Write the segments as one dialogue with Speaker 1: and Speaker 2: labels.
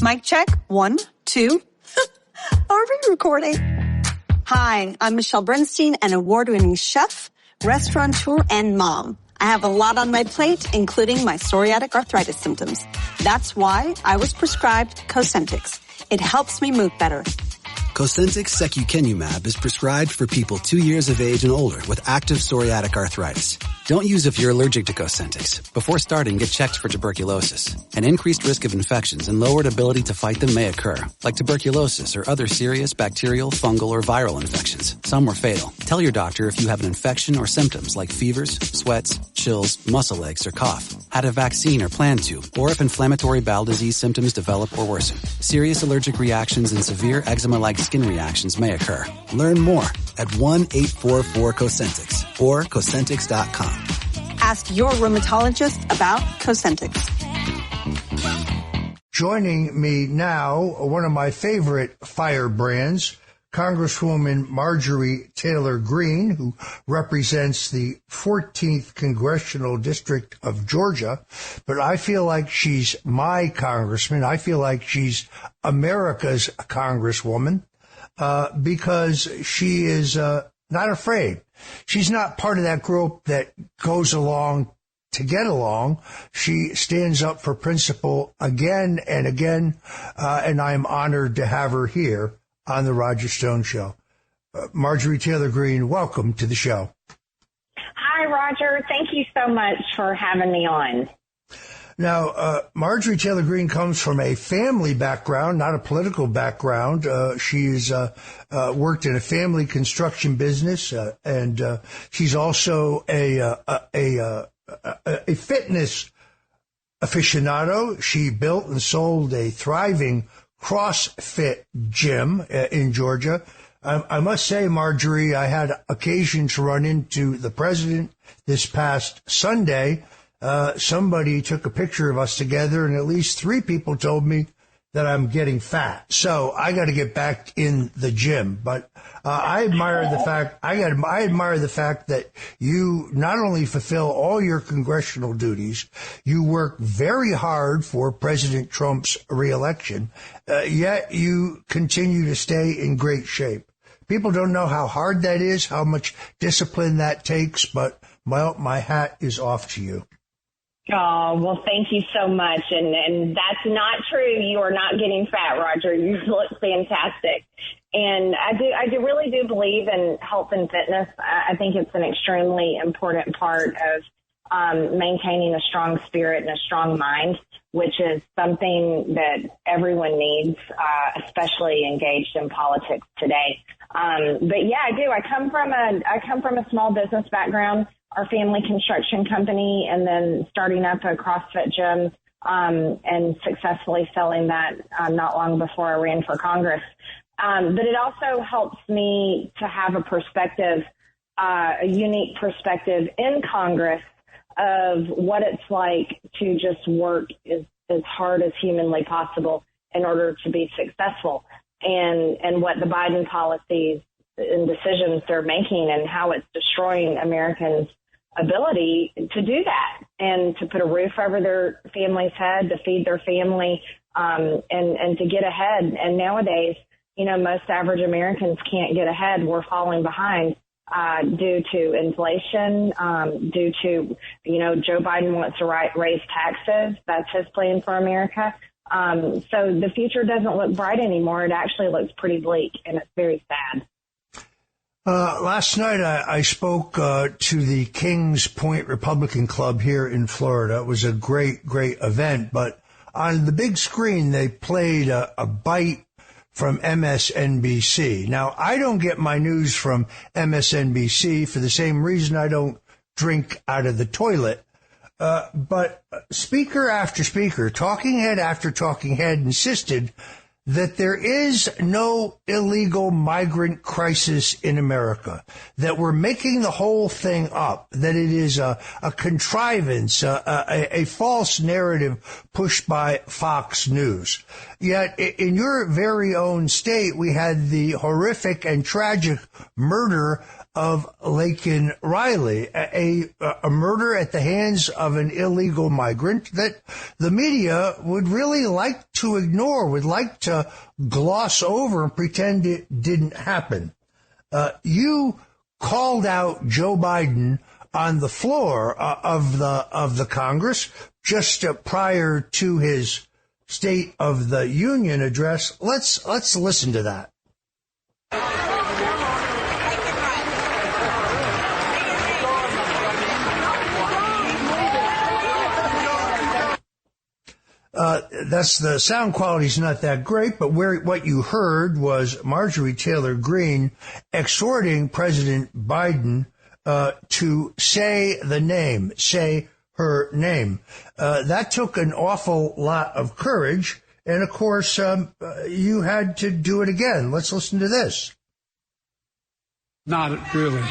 Speaker 1: Mic check. 1, 2. Are we recording? Hi, I'm Michelle Bernstein, an award-winning chef, restaurateur, and mom. I have a lot on my plate, including my psoriatic arthritis symptoms. That's why I was prescribed Cosentyx. It helps me move better.
Speaker 2: Cosentyx secukinumab is prescribed for people 2 years of age and older with active psoriatic arthritis. Don't use if you're allergic to Cosentyx. Before starting, get checked for tuberculosis. An increased risk of infections and lowered ability to fight them may occur, like tuberculosis or other serious bacterial, fungal, or viral infections. Some were fatal. Tell your doctor if you have an infection or symptoms like fevers, sweats, chills, muscle aches, or cough, had a vaccine or plan to, or if inflammatory bowel disease symptoms develop or worsen. Serious allergic reactions and severe eczema-like skin reactions may occur. Learn more at 1-844-COSENTYX or Cosentyx.com.
Speaker 1: Ask your rheumatologist about Cosentyx.
Speaker 3: Joining me now, one of my favorite firebrands, Congresswoman Marjorie Taylor Greene, who represents the 14th Congressional District of Georgia. But I feel like she's my congressman. I feel like she's America's congresswoman because she is not afraid. She's not part of that group that goes along to get along. She stands up for principle again and again, and I am honored to have her here on the Roger Stone Show. Marjorie Taylor Greene, welcome to the show.
Speaker 4: Hi, Roger. Thank you so much for having me on.
Speaker 3: Now, Marjorie Taylor Greene comes from a family background, not a political background. She's worked in a family construction business, and she's also a fitness aficionado. She built and sold a thriving CrossFit gym in Georgia. I must say, Marjorie, I had occasion to run into the president this past Sunday. Somebody took a picture of us together, and at least 3 people told me that I'm getting fat. So I got to get back in the gym. But I admire the fact that you not only fulfill all your congressional duties, you work very hard for President Trump's reelection, yet you continue to stay in great shape. People don't know how hard that is, how much discipline that takes, but my hat is off to you.
Speaker 4: Oh, well, thank you so much. And that's not true. You are not getting fat, Roger. You look fantastic. And I really do believe in health and fitness. I think it's an extremely important part of maintaining a strong spirit and a strong mind, which is something that everyone needs, especially engaged in politics today. But yeah, I do. I come from a small business background. Our family construction company, and then starting up a CrossFit gym and successfully selling that not long before I ran for Congress. But it also helps me to have a perspective, a unique perspective in Congress of what it's like to just work as hard as humanly possible in order to be successful, and what the Biden policies and decisions they're making and how it's destroying Americans' ability to do that and to put a roof over their family's head, to feed their family, and to get ahead. And nowadays, most average Americans can't get ahead. We're falling behind due to inflation, due to, Joe Biden wants to raise taxes. That's his plan for America. So the future doesn't look bright anymore. It actually looks pretty bleak, and it's very sad.
Speaker 3: Last night I spoke to the Kings Point Republican Club here in Florida. It was a great event, but on the big screen they played a bite from MSNBC. Now, I don't get my news from MSNBC for the same reason I don't drink out of the toilet. But speaker after speaker, talking head after talking head insisted that there is no illegal migrant crisis in America, that we're making the whole thing up, that it is a contrivance, a false narrative pushed by Fox News. Yet in your very own state, we had the horrific and tragic murder of Laken Riley, a murder at the hands of an illegal migrant that the media would really like to ignore, would like to gloss over and pretend it didn't happen. You called out Joe Biden on the floor of the Congress just prior to his State of the Union address. Let's listen to that. That's the sound quality's not that great, but what you heard was Marjorie Taylor Greene exhorting President Biden to say her name. That took an awful lot of courage, and of course, you had to do it again. Let's listen to this.
Speaker 5: Not really.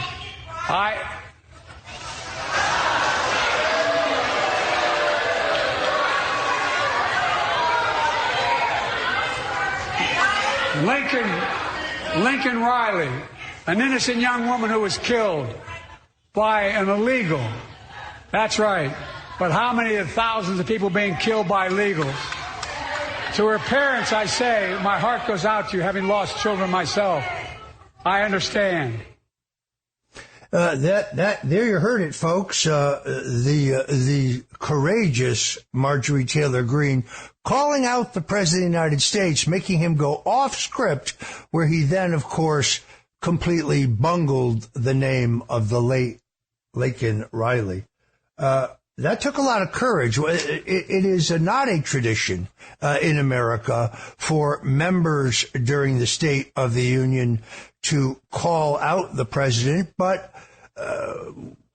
Speaker 5: Lincoln Riley, an innocent young woman who was killed by an illegal. That's right. But how many of thousands of people being killed by illegals? To her parents, I say, my heart goes out to you, having lost children myself. I understand.
Speaker 3: There you heard it, folks. The courageous Marjorie Taylor Greene calling out the President of the United States, making him go off script, where he then, of course, completely bungled the name of the late Laken Riley. That took a lot of courage. It is not a tradition in America for members during the State of the Union to call out the president, but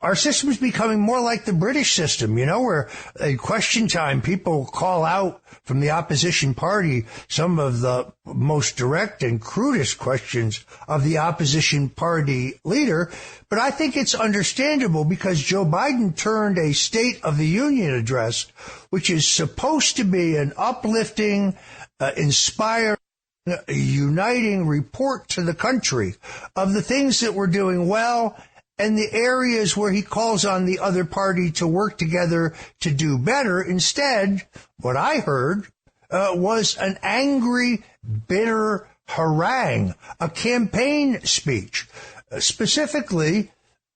Speaker 3: our system is becoming more like the British system, where at question time people call out from the opposition party some of the most direct and crudest questions of the opposition party leader. But I think it's understandable because Joe Biden turned a State of the Union address, which is supposed to be an uplifting, inspiring, uniting report to the country of the things that we're doing well and the areas where he calls on the other party to work together to do better. Instead, what I heard was an angry, bitter harangue, a campaign speech. Specifically,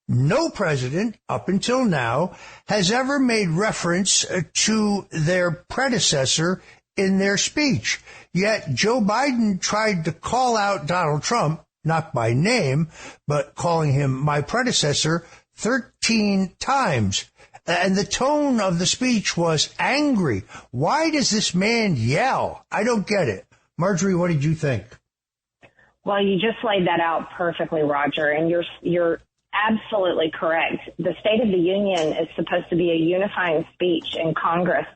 Speaker 3: no president up until now has ever made reference to their predecessor in their speech. Yet Joe Biden tried to call out Donald Trump, not by name, but calling him my predecessor 13 times. And the tone of the speech was angry. Why does this man yell? I don't get it. Marjorie, what did you think?
Speaker 4: Well, you just laid that out perfectly, Roger, and you're absolutely correct. The State of the Union is supposed to be a unifying speech in Congress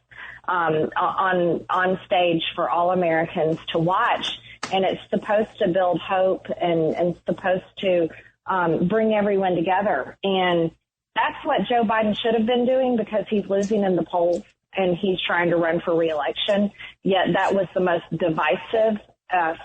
Speaker 4: on stage for all Americans to watch. And it's supposed to build hope and supposed to bring everyone together. And that's what Joe Biden should have been doing because he's losing in the polls and he's trying to run for re-election. Yet that was the most divisive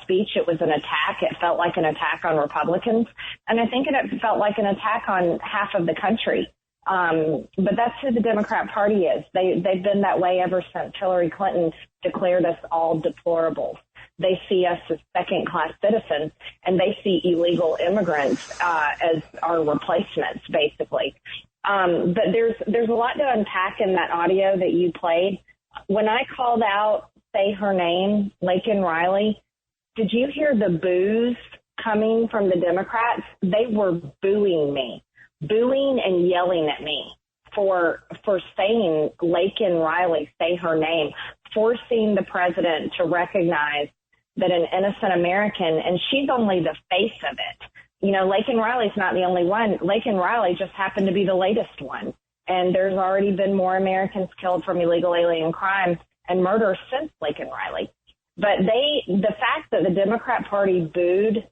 Speaker 4: speech. It was an attack. It felt like an attack on Republicans. And I think it felt like an attack on half of the country. But that's who the Democrat Party is. They've been that way ever since Hillary Clinton declared us all deplorables. They see us as second-class citizens, and they see illegal immigrants as our replacements, basically. But there's a lot to unpack in that audio that you played. When I called out, say her name, Laken Riley, did you hear the boos coming from the Democrats? They were booing me, booing and yelling at me for saying Laken Riley, say her name, forcing the president to recognize that an innocent American, and she's only the face of it. Laken Riley's not the only one. Laken Riley just happened to be the latest one. And there's already been more Americans killed from illegal alien crime and murder since Laken Riley. But the fact that the Democrat Party booed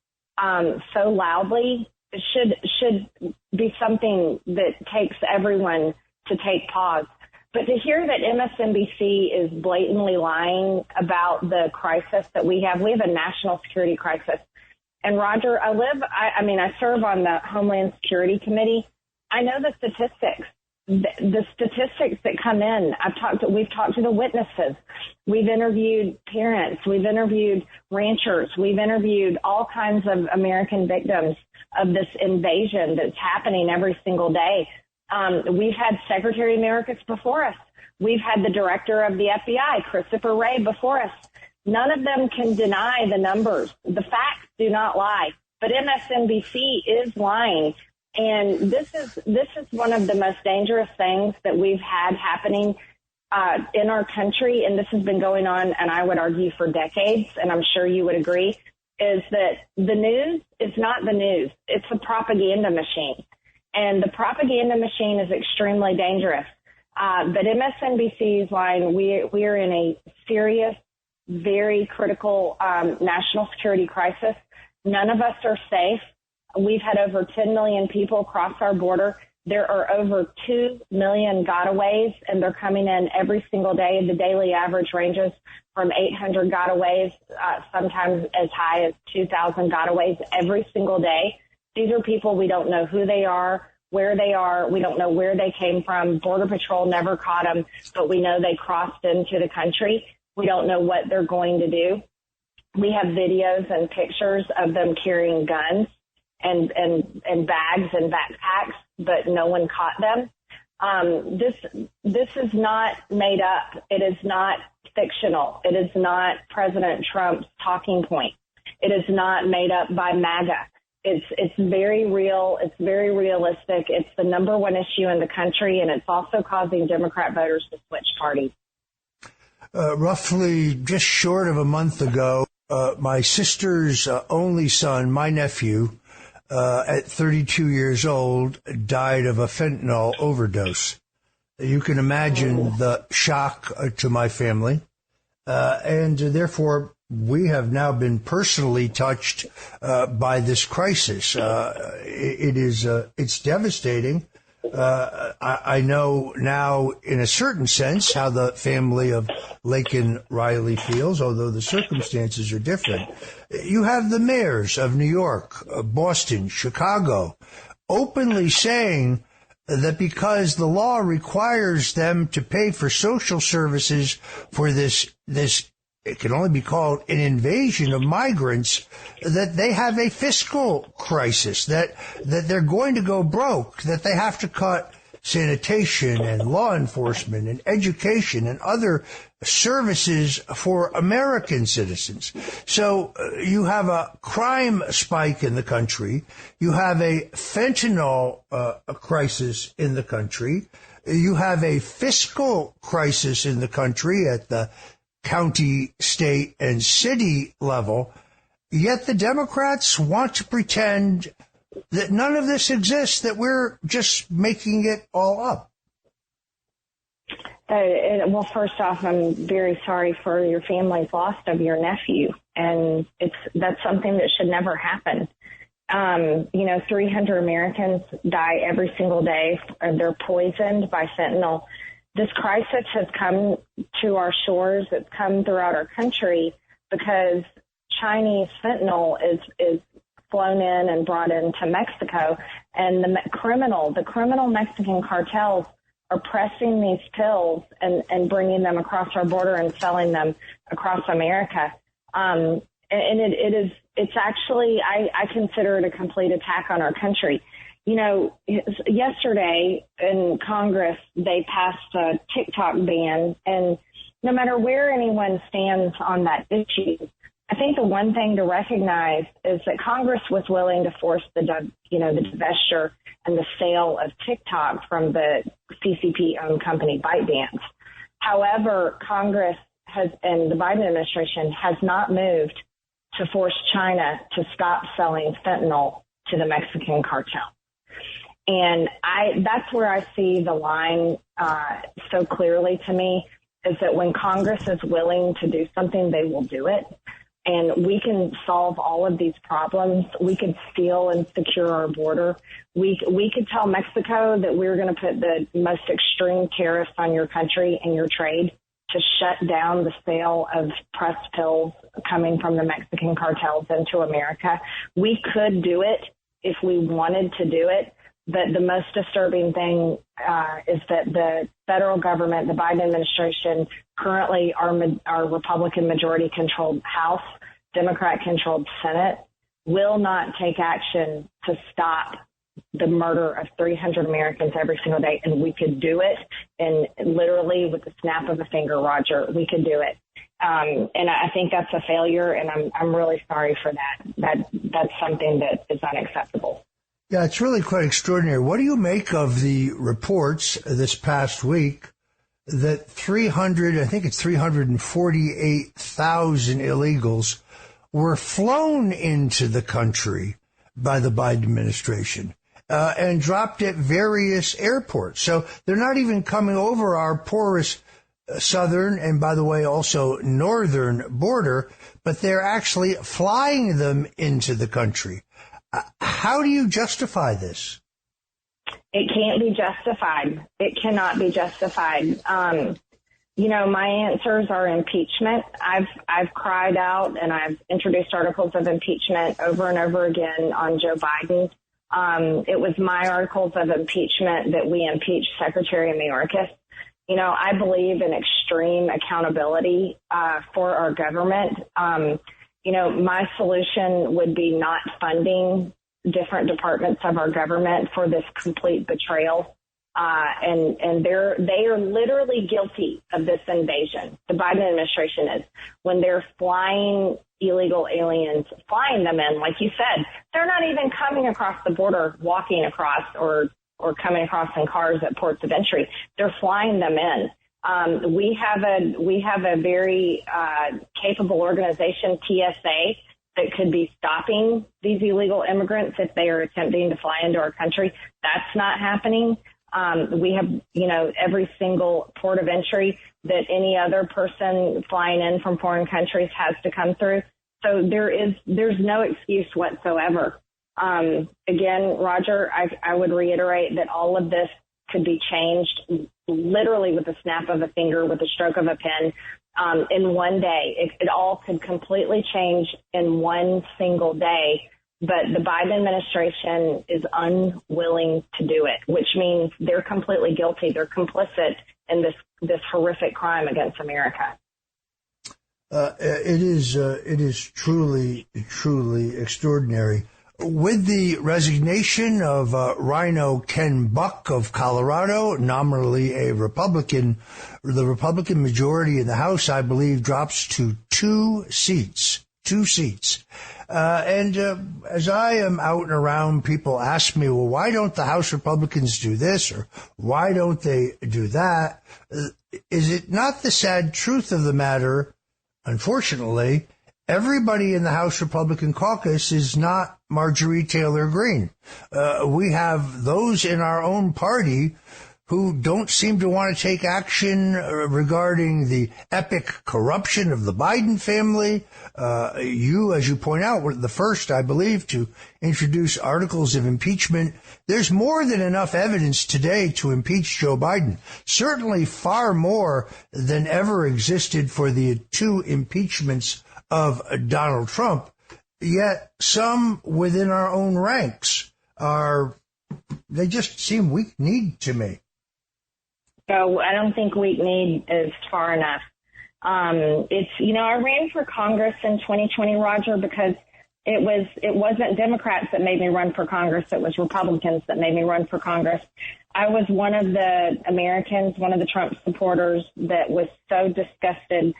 Speaker 4: so loudly should be something that takes everyone to take pause. But to hear that MSNBC is blatantly lying about the crisis that we have a national security crisis. And Roger, I serve on the Homeland Security Committee. I know the statistics. The statistics that come in, we've talked to the witnesses. We've interviewed parents. We've interviewed ranchers. We've interviewed all kinds of American victims of this invasion that's happening every single day. We've had Secretary Emeritus before us. We've had the director of the FBI, Christopher Wray, before us. None of them can deny the numbers. The facts do not lie. But MSNBC is lying. And this is one of the most dangerous things that we've had happening in our country, and this has been going on, and I would argue for decades, and I'm sure you would agree, is that the news is not the news. It's a propaganda machine. And the propaganda machine is extremely dangerous. But MSNBC is lying. We are in a serious, very critical national security crisis. None of us are safe. We've had over 10 million people cross our border. There are over 2 million gotaways, and they're coming in every single day. The daily average ranges from 800 gotaways, sometimes as high as 2,000 gotaways every single day. These are people, we don't know who they are, where they are. We don't know where they came from. Border Patrol never caught them, but we know they crossed into the country. We don't know what they're going to do. We have videos and pictures of them carrying guns and bags and backpacks, but no one caught them. This is not made up. It is not fictional. It is not President Trump's talking point. It is not made up by MAGA. It's very real. It's very realistic. It's the number one issue in the country, and it's also causing Democrat voters to switch parties.
Speaker 3: Roughly just short of a month ago, my sister's only son, my nephew, at 32 years old, died of a fentanyl overdose. You can imagine the shock to my family. And therefore, we have now been personally touched by this crisis. It's devastating. I know now, in a certain sense, how the family of Laken Riley feels, although the circumstances are different. You have the mayors of New York, Boston, Chicago, openly saying that because the law requires them to pay for social services for this it can only be called an invasion of migrants, that they have a fiscal crisis, that they're going to go broke, that they have to cut sanitation and law enforcement and education and other services for American citizens. So you have a crime spike in the country. You have a fentanyl crisis in the country. You have a fiscal crisis in the country at the county, state, and city level, yet the Democrats want to pretend that none of this exists, that we're just making it all up.
Speaker 4: Well, first off, I'm very sorry for your family's loss of your nephew, and that's something that should never happen. 300 Americans die every single day, and they're poisoned by fentanyl. This crisis has come to our shores. It's come throughout our country because Chinese fentanyl is flown in and brought into Mexico, and the criminal Mexican cartels are pressing these pills and bringing them across our border and selling them across America. And it's actually, I consider it a complete attack on our country. Yesterday in Congress, they passed a TikTok ban, and no matter where anyone stands on that issue, I think the one thing to recognize is that Congress was willing to force the divestiture and the sale of TikTok from the CCP-owned company ByteDance. However, Congress and the Biden administration has not moved to force China to stop selling fentanyl to the Mexican cartel. And that's where I see the line so clearly to me, is that when Congress is willing to do something, they will do it. And we can solve all of these problems. We could steal and secure our border. We could tell Mexico that we're going to put the most extreme tariffs on your country and your trade to shut down the sale of pressed pills coming from the Mexican cartels into America. We could do it if we wanted to do it. But the most disturbing thing is that the federal government, the Biden administration, currently our Republican majority-controlled House, Democrat-controlled Senate, will not take action to stop the murder of 300 Americans every single day. And we could do it. And literally with the snap of a finger, Roger, we could do it. And I think that's a failure. And I'm really sorry for that. That's something that is unacceptable.
Speaker 3: Yeah, it's really quite extraordinary. What do you make of the reports this past week that 348,000 illegals were flown into the country by the Biden administration and dropped at various airports? So they're not even coming over our porous southern and, by the way, also northern border, but they're actually flying them into the country. How do you justify this?
Speaker 4: It can't be justified. It cannot be justified. My answers are impeachment. I've cried out and I've introduced articles of impeachment over and over again on Joe Biden. It was my articles of impeachment that we impeached Secretary Mayorkas. I believe in extreme accountability for our government. My solution would be not funding different departments of our government for this complete betrayal. And they are literally guilty of this invasion. The Biden administration is, when they're flying illegal aliens, flying them in, like you said, they're not even coming across the border, walking across or coming across in cars at ports of entry. They're flying them in. We have a very capable organization, TSA, that could be stopping these illegal immigrants if they are attempting to fly into our country. That's not happening. We have, every single port of entry that any other person flying in from foreign countries has to come through. So there's no excuse whatsoever. Again, Roger, I would reiterate that all of this could be changed literally with a snap of a finger, with a stroke of a pen, in one day. It all could completely change in one single day. But the Biden administration is unwilling to do it, which means they're completely guilty. They're complicit in this horrific crime against America.
Speaker 3: It is truly extraordinary. With the resignation of Rhino Ken Buck of Colorado, nominally a Republican, the Republican majority in the House, I believe, drops to two seats. And as I am out and around, people ask me, well, why don't the House Republicans do this, or why don't they do that? Is it not the sad truth of the matter? Unfortunately, everybody in the House Republican caucus is not Marjorie Taylor Greene. We have those in our own party who don't seem to want to take action regarding the epic corruption of the Biden family. You, as you point out, were the first, I believe, to introduce articles of impeachment. There's more than enough evidence today to impeach Joe Biden, certainly far more than ever existed for the two impeachments of Donald Trump. Yet some within our own ranks they just seem weak-kneed to me.
Speaker 4: So I don't think weak-kneed is far enough. I ran for Congress in 2020, Roger, because it wasn't Democrats that made me run for Congress. It was Republicans that made me run for Congress. I was one of the Americans, one of the Trump supporters that was so disgusted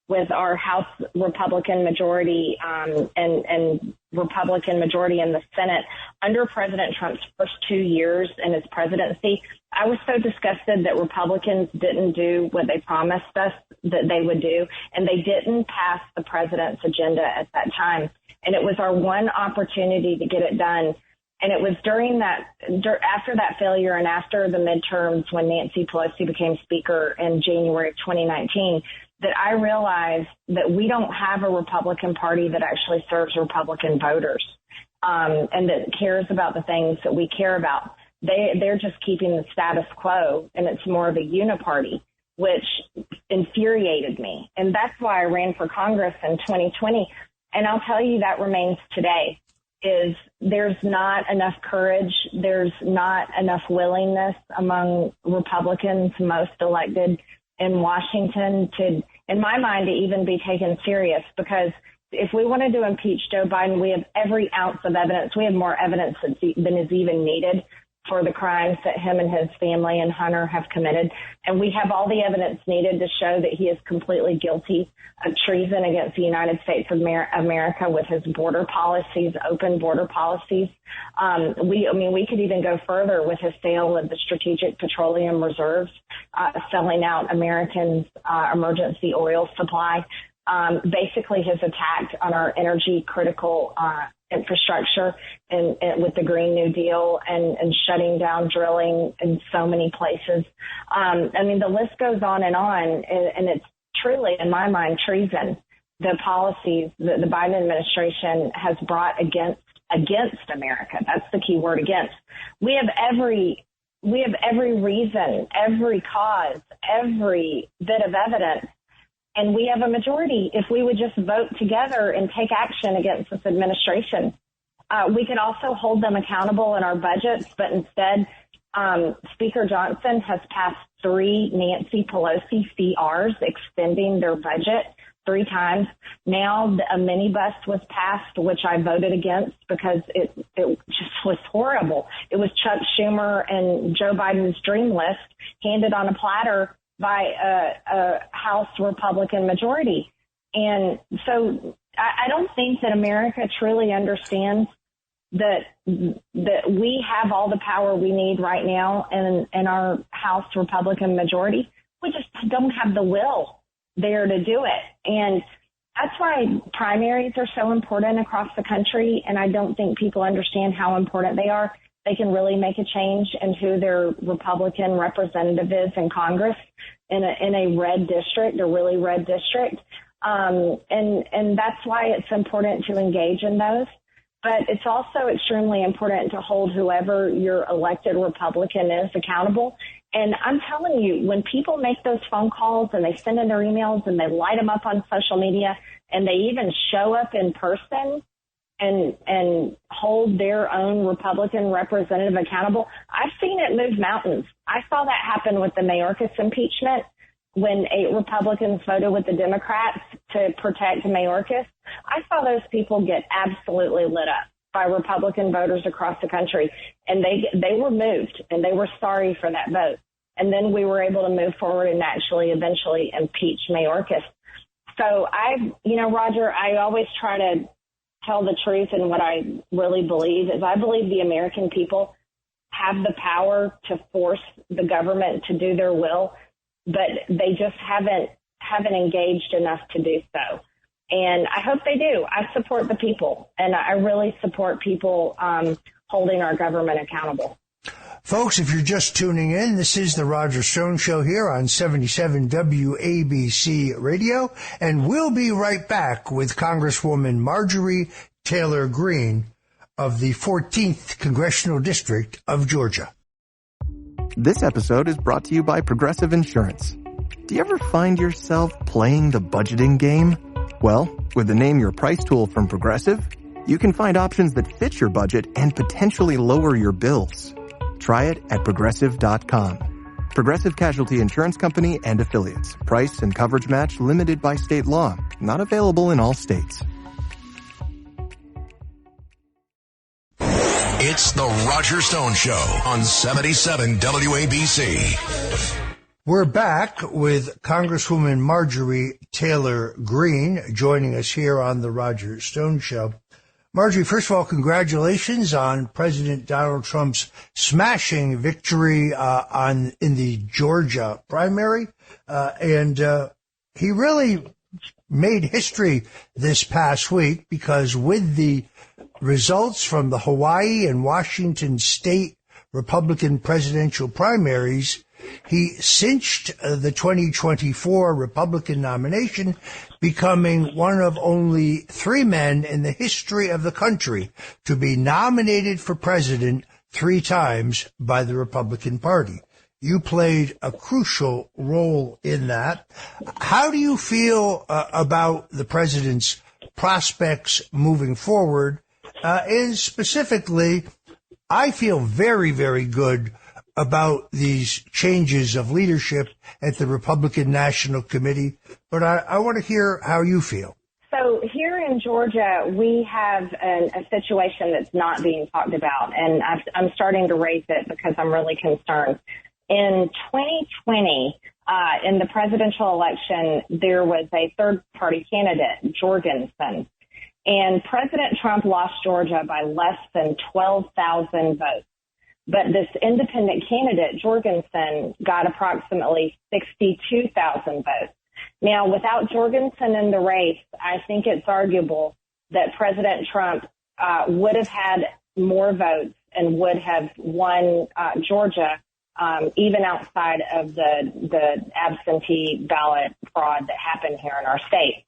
Speaker 4: with our House Republican majority and Republican majority in the Senate under President Trump's first 2 years in his presidency. I was so disgusted that Republicans didn't do what they promised us that they would do, and they didn't pass the president's agenda at that time. And it was our one opportunity to get it done. And it was after that failure and after the midterms when Nancy Pelosi became Speaker in January of 2019 that I realized that we don't have a Republican Party that actually serves Republican voters and that cares about the things that we care about. They're just keeping the status quo, and it's more of a uniparty. which infuriated me. And that's why I ran for Congress in 2020. And I'll tell you that remains today, is there's not enough courage. There's not enough willingness among Republicans, most elected in Washington, to, in my mind, to even be taken serious. Because if we wanted to impeach Joe Biden, we have every ounce of evidence. We have more evidence than is even needed for the crimes that him and his family and Hunter have committed. And we have all the evidence needed to show that he is completely guilty of treason against the United States of America with his border policies, open border policies. We could even go further with his sale of the Strategic Petroleum Reserves, selling out Americans' emergency oil supply. Basically his attack on our energy critical infrastructure and with the Green New Deal and shutting down drilling in so many places. The list goes on, and it's truly, in my mind, treason. The policies that the Biden administration has brought against America. That's the key word, against. We have every reason, every cause, every bit of evidence. And we have a majority. If we would just vote together and take action against this administration, we could also hold them accountable in our budgets. But instead, Speaker Johnson has passed 3 Nancy Pelosi CRs extending their budget 3 times. Now a minibus was passed, which I voted against because it just was horrible. It was Chuck Schumer and Joe Biden's dream list handed on a platter by a House Republican majority. And so I don't think that America truly understands that we have all the power we need right now in our House Republican majority. We just don't have the will there to do it. And that's why primaries are so important across the country. And I don't think people understand how important they are. They can really make a change in who their Republican representative is in Congress in a red district, a really red district. And that's why it's important to engage in those. But it's also extremely important to hold whoever your elected Republican is accountable. And I'm telling you, when people make those phone calls and they send in their emails and they light them up on social media and they even show up in person and hold their own Republican representative accountable, I've seen it move mountains. I saw that happen with the Mayorkas impeachment when 8 Republicans voted with the Democrats to protect Mayorkas. I saw those people get absolutely lit up by Republican voters across the country, and they were moved, and they were sorry for that vote. And then we were able to move forward and actually eventually impeach Mayorkas. So Roger, I always try to tell the truth, and what I really believe is I believe the American people have the power to force the government to do their will, but they just haven't engaged enough to do so. And I hope they do. I support the people, and I really support people holding our government accountable.
Speaker 3: Folks, if you're just tuning in, this is the Roger Stone Show here on 77 WABC Radio, and we'll be right back with Congresswoman Marjorie Taylor Greene of the 14th Congressional District of Georgia.
Speaker 6: This episode is brought to you by Progressive Insurance. Do you ever find yourself playing the budgeting game? Well, with the Name Your Price tool from Progressive, you can find options that fit your budget and potentially lower your bills. Try it at Progressive.com. Progressive Casualty Insurance Company and Affiliates. Price and coverage match limited by state law. Not available in all states.
Speaker 7: It's the Roger Stone Show on 77 WABC.
Speaker 3: We're back with Congresswoman Marjorie Taylor Greene joining us here on the Roger Stone Show. Marjorie, first of all, congratulations on President Donald Trump's smashing victory in the Georgia primary. And he really made history this past week because with the results from the Hawaii and Washington state Republican presidential primaries, he cinched the 2024 Republican nomination, becoming one of only 3 men in the history of the country to be nominated for president 3 times by the Republican Party. You played a crucial role in that. How do you feel about the president's prospects moving forward? And specifically, I feel very, very good about these changes of leadership at the Republican National Committee, but I want to hear how you feel.
Speaker 4: So here in Georgia, we have a situation that's not being talked about, and I'm starting to raise it because I'm really concerned. In 2020, in the presidential election, there was a third-party candidate, Jorgensen, and President Trump lost Georgia by less than 12,000 votes. But this independent candidate, Jorgensen, got approximately 62,000 votes. Now, without Jorgensen in the race, I think it's arguable that President Trump would have had more votes and would have won Georgia, even outside of the absentee ballot fraud that happened here in our state.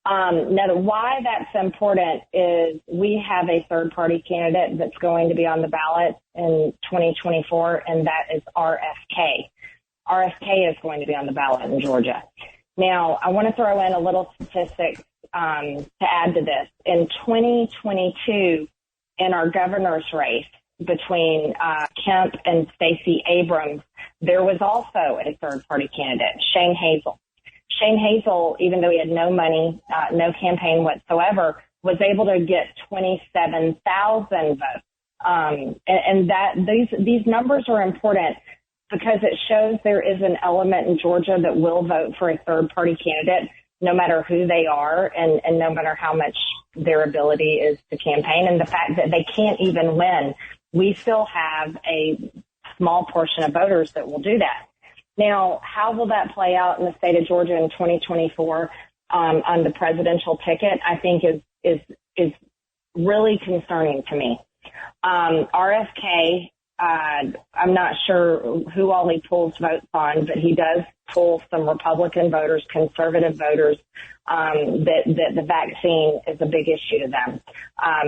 Speaker 4: Now, why that's important is we have a third-party candidate that's going to be on the ballot in 2024, and that is RFK. RFK is going to be on the ballot in Georgia. Now, I want to throw in a little statistic to add to this. In 2022, in our governor's race between Kemp and Stacey Abrams, there was also a third-party candidate, Shane Hazel. Shane Hazel, even though he had no money, no campaign whatsoever, was able to get 27,000 votes. And that these numbers are important because it shows there is an element in Georgia that will vote for a third-party candidate, no matter who they are and no matter how much their ability is to campaign. And the fact that they can't even win, we still have a small portion of voters that will do that. Now, how will that play out in the state of Georgia in 2024 on the presidential ticket, I think is really concerning to me. RFK, I'm not sure who all he pulls votes on, but he does pull some Republican voters, conservative voters, that the vaccine is a big issue to them,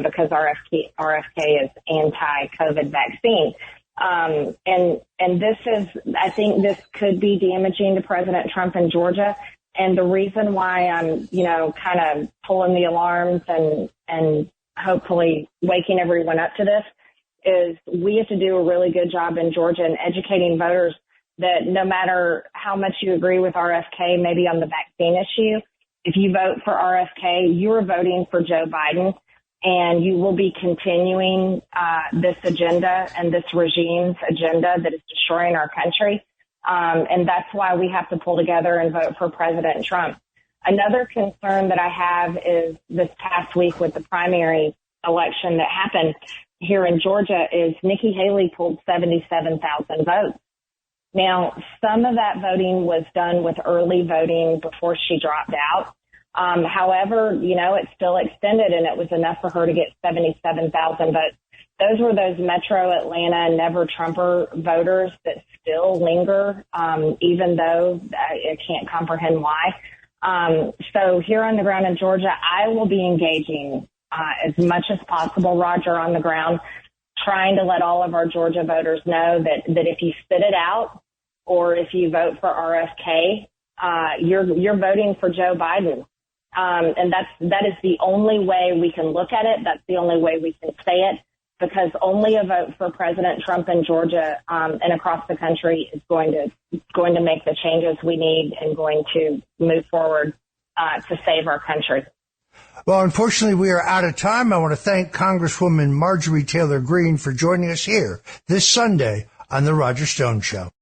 Speaker 4: because RFK is anti-COVID vaccine. And this is, I think this could be damaging to President Trump in Georgia. And the reason why I'm, kind of pulling the alarms and hopefully waking everyone up to this is we have to do a really good job in Georgia in educating voters that no matter how much you agree with RFK, maybe on the vaccine issue, if you vote for RFK, you're voting for Joe Biden, and you will be continuing this agenda and this regime's agenda that is destroying our country. And that's why we have to pull together and vote for President Trump. Another concern that I have is this past week with the primary election that happened here in Georgia is Nikki Haley pulled 77,000 votes. Now, some of that voting was done with early voting before she dropped out. However, it's still extended, and it was enough for her to get 77,000 votes. Those were those Metro Atlanta Never Trumper voters that still linger, even though I can't comprehend why. So here on the ground in Georgia, I will be engaging as much as possible, Roger, on the ground, trying to let all of our Georgia voters know that if you spit it out or if you vote for RFK, you're voting for Joe Biden. And that is the only way we can look at it. That's the only way we can say it, because only a vote for President Trump in Georgia and across the country is going to make the changes we need and going to move forward to save our country.
Speaker 3: Well, unfortunately, we are out of time. I want to thank Congresswoman Marjorie Taylor Greene for joining us here this Sunday on The Roger Stone Show.